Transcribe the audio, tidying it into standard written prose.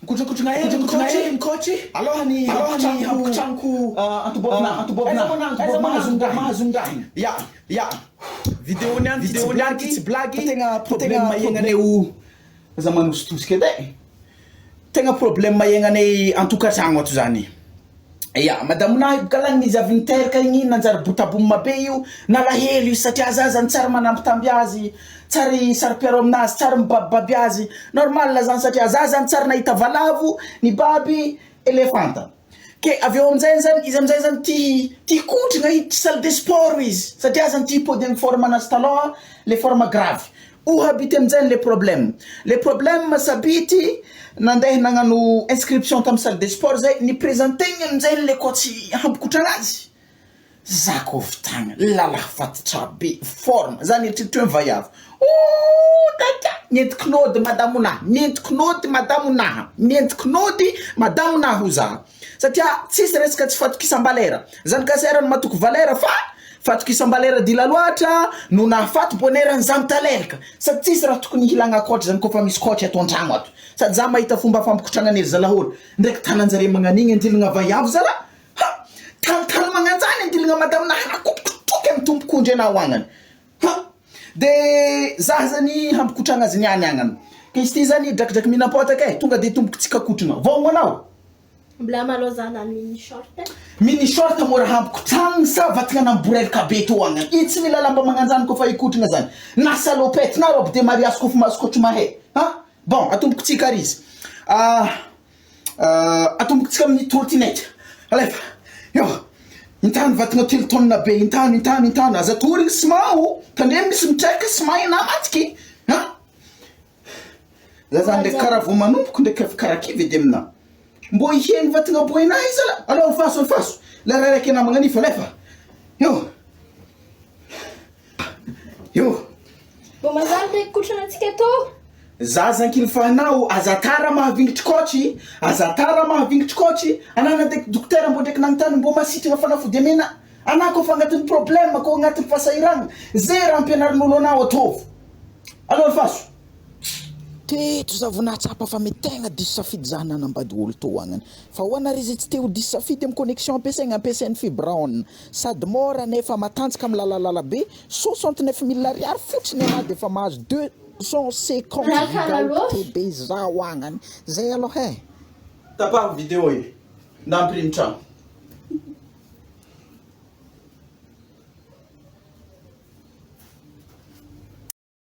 Kuchana mkochi. Alohani chanku mahazundahin. Ya. Video nyanti tsy blague. Tegna problème mayenganay o zaman ustusike day. Tegna problème mayenganay antokatragno ato zany. Ya, madamonahy bokalany izy avy niteraka igny nanjary botabomma be io nalahelo io satria zany tsara manambitamby azy, tsara sary-piaro aminazy, tsara mibabibaby azy. Normal zany satria zany tsara nahita valavo, ny baby elefanta. Ke avy eo amizay zany izy amizay zany tia kotrigna hiditra salle de sport izy satria zany tia pôdy amin'ny forme anazy taloha le forme grave. Habity amizay le problème. Le problème sabity nandeha nagnano inscription tam salle de sport zay ni présentegny amizay le coach hampikotrana azy. Zakov tagna lala fatitra be forme zany eritreritry vaiavy. Tata nentiknôdy madamonahy ho za. Satria tsisy resaka tsy fatokisam-balera. Zany kasera ny matoko valera fa fatokisam-balera dila loatra no nahafato bonera zany taleraka. Sady tsisy raha tokony hilagna coach zany kofa misy coach ato an-tragno ato. Sady za mahita fomba fampikotragna ery zalahôry. Ndraiky tananjare magnan'igny andilagna vaiavy zala. Tantana magnanjany andilagna madamonahy nakotokotoky amin'ny tombokondry anao agnany. De za zany hampikotragna azy niany agnany. Ke izy ty zany drakidraky minapotaka tonga de tomboko tsika kotrigna. Vao anao. Mbla malo zana mini short. Mini short mora hampikotragna sa vatagna namborelaka be to agnany. I tsy mila lamba magnanjany kofa ikotrigna zany. Na salopette na robe de mariage kofa maskotry mahe. Bon, atomboko tsika ary izy. Atomboko tsika amin'ny trottinette. Alefa. Yo. Intany vatagna telo tonne be, intany. Aza torigny smao. Tandem misy mitraika smay na matiky. Za zany ndraiky karaha vao manomboko ndraiky efa karaha kivy edy amina. Mbo iheny vatagna boinahy izy ala. Alors faso. La raiky na magnanifa lefa. Yo. Bo mazary kotrana tsika to. Za zankily fahanao azatara mahavingitry coach anana ndraiky dokotera mbo ndraiky nagnontany mbo masitrana fanafody amena ana kofa agnatin'ny problème ko agnatin'ny fasahiragna zay raha ampianarin'olo anao ataovy. Alors faso teto za vonatsapa fa mety tegna diso safidy za nanambady olo to agnany fa hoanary izy tsy te ho diso safidy amin'ny connexion ampiasainy fibre sady mora nefa matanjaka amin'ny lalalala be 69 000 ariary fotsiny ana de fa mahazo 250 gigaoctb za hoagnany zay aloha tapaho vidéo io na ampirimby tragno.